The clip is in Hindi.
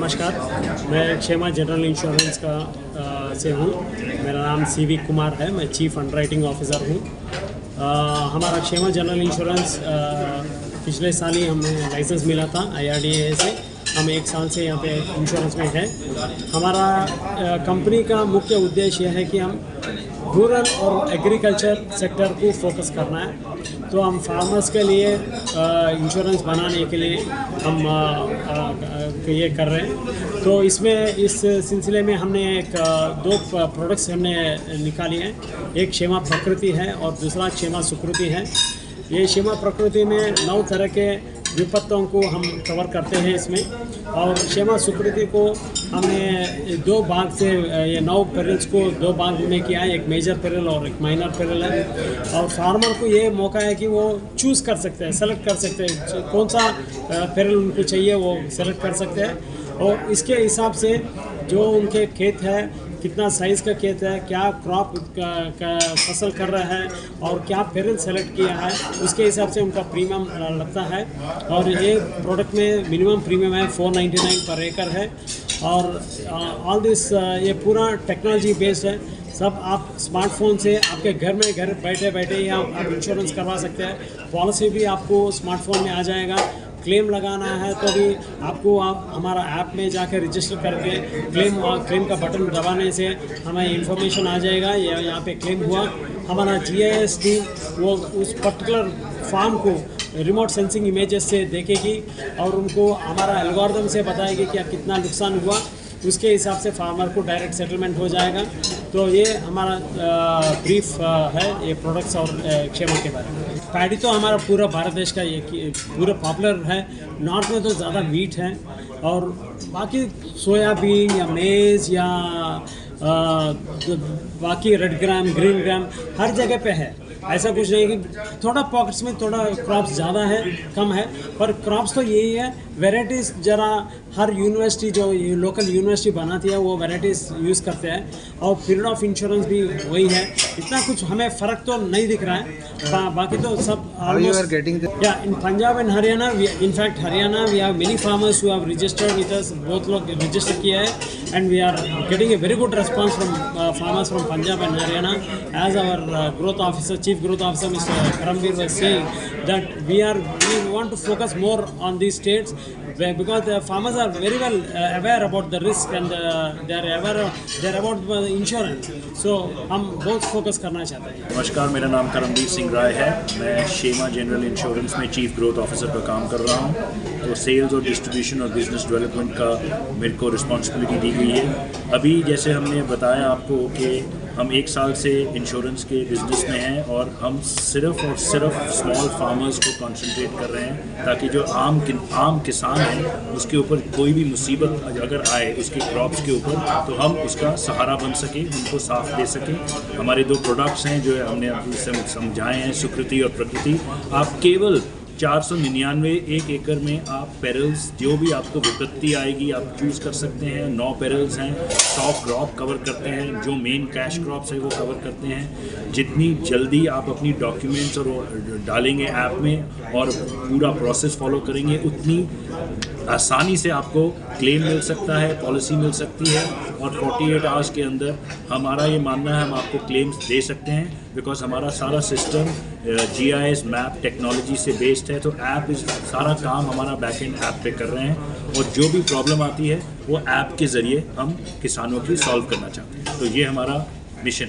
नमस्कार, मैं क्षेमा जनरल इंश्योरेंस से हूँ। मेरा नाम सीवी कुमार है, मैं चीफ अंडरराइटिंग ऑफिसर हूँ। हमारा क्षेमा जनरल इंश्योरेंस पिछले साल ही हमें लाइसेंस मिला था IRDAI से। हम 1 साल से यहाँ पे इंश्योरेंस में हैं। हमारा कंपनी का मुख्य उद्देश्य यह है कि हम रूरल और एग्रीकल्चर सेक्टर को फोकस करना है। तो हम फार्मर्स के लिए इंश्योरेंस बनाने के लिए हम ये कर रहे हैं। तो इसमें इस सिलसिले में हमने दो प्रोडक्ट्स हमने निकाली हैं। एक क्षेमा प्रकृति है और दूसरा क्षेमा सुकृति है। ये क्षेमा प्रकृति में 9 तरह के विपत्तों को हम कवर करते हैं इसमें, और क्षेमा सुकृति को हमने 2 भाग से ये 9 पेरिल्स को 2 भाग में किया है। एक मेजर पेरिल और एक माइनर पेरिल है। और फार्मर को ये मौका है कि वो चूज़ कर सकते हैं, सेलेक्ट कर सकते हैं कौन सा पेरिल उनको चाहिए, वो सेलेक्ट कर सकते हैं। और इसके हिसाब से जो उनके खेत है, कितना साइज़ का खेत है, क्या क्रॉप का फसल कर रहा है और क्या पेरिल सेलेक्ट किया है, उसके हिसाब से उनका प्रीमियम लगता है। और ये प्रोडक्ट में मिनिमम प्रीमियम है 499 पर एकड़ है। और ऑल दिस ये पूरा टेक्नोलॉजी बेस्ड है। सब आप स्मार्टफोन से आपके घर बैठे ही आप इंश्योरेंस करवा सकते हैं। पॉलिसी भी आपको स्मार्टफोन में आ जाएगा। क्लेम लगाना है तो भी आपको हमारा ऐप में जाकर रजिस्टर करके क्लेम का बटन दबाने से हमें इंफॉर्मेशन आ जाएगा यहाँ पे क्लेम हुआ। हमारा GIS टीम वो उस पर्टिकुलर फार्म को रिमोट सेंसिंग इमेजेस से देखेगी और उनको हमारा एल्गोरिथम से बताएगी कि कितना नुकसान हुआ। उसके हिसाब से फार्मर को डायरेक्ट सेटलमेंट हो जाएगा। तो ये हमारा ब्रीफ है ये प्रोडक्ट्स और क्षेमा के बारे में। पैडी तो हमारा पूरा भारत देश का ये पूरा पॉपुलर है। नॉर्थ में तो ज़्यादा वीट है और बाकी सोयाबीन या मेज़ या बाकी रेड ग्राम, ग्रीन ग्राम हर जगह पे है। ऐसा कुछ नहीं कि थोड़ा पॉकेट्स में थोड़ा क्रॉप्स ज़्यादा है, कम है, पर क्रॉप्स तो यही है। वैराइटीज़ ज़रा हर यूनिवर्सिटी जो लोकल यूनिवर्सिटी बनाती है वो वैराइटीज़ यूज़ करते हैं और पीरियड ऑफ इंश्योरेंस भी वही है। इतना कुछ हमें फ़र्क तो नहीं दिख रहा है। बाकी तो सब ऑलमोस्ट या in Punjab and Haryana, in fact Haryana we have many farmers who have registered with us. बहुत लोग रजिस्टर किया है and we are getting a very good response from farmers from Punjab and Haryana. As our growth officer, chief growth officer Mr. Karamveer was saying that we want to focus more on these states because the farmers are very well aware about the risk and they are about the insurance. So हम बहुत फोकस करना चाहते हैं। नमस्कार, मेरा नाम करमवीर सिंह राय है। मैं क्षेमा जनरल इंश्योरेंस में चीफ ग्रोथ ऑफिसर का काम कर रहा हूँ। तो सेल्स और डिस्ट्रीब्यूशन और बिजनेस डेवलपमेंट का मेरे को रिस्पॉन्सिबिलिटी दी गई है। अभी जैसे हमने बताया आपको कि हम 1 साल से इंश्योरेंस के बिज़नेस में हैं और हम सिर्फ और सिर्फ स्मॉल फार्मर्स को कंसंट्रेट कर रहे हैं ताकि जो आम किसान है उसके ऊपर कोई भी मुसीबत अगर आए उसके क्रॉप्स के ऊपर तो हम उसका सहारा बन सकें, उनको साथ दे सकें। हमारे 2 प्रोडक्ट्स हैं जो हमने अभी समझाए हैं, सुकृति और प्रकृति। आप केवल 499 1 एकड़ में आप पेरिल्स जो भी आपको विपत्ति आएगी आप चूज़ कर सकते हैं। 9 पेरिल्स हैं, 100 क्रॉप कवर करते हैं, जो मेन कैश क्रॉप्स है वो कवर करते हैं। जितनी जल्दी आप अपनी डॉक्यूमेंट्स और डालेंगे ऐप में और पूरा प्रोसेस फॉलो करेंगे उतनी आसानी से आपको क्लेम मिल सकता है, पॉलिसी मिल सकती है। और 48 आवर्स के अंदर हमारा ये मानना है हम आपको क्लेम्स दे सकते हैं बिकॉज हमारा सारा सिस्टम GIS मैप टेक्नोलॉजी से बेस्ड है। तो ऐप सारा काम हमारा बैकएंड ऐप पे कर रहे हैं और जो भी प्रॉब्लम आती है वो ऐप के ज़रिए हम किसानों की सॉल्व करना चाहते हैं। तो ये हमारा मिशन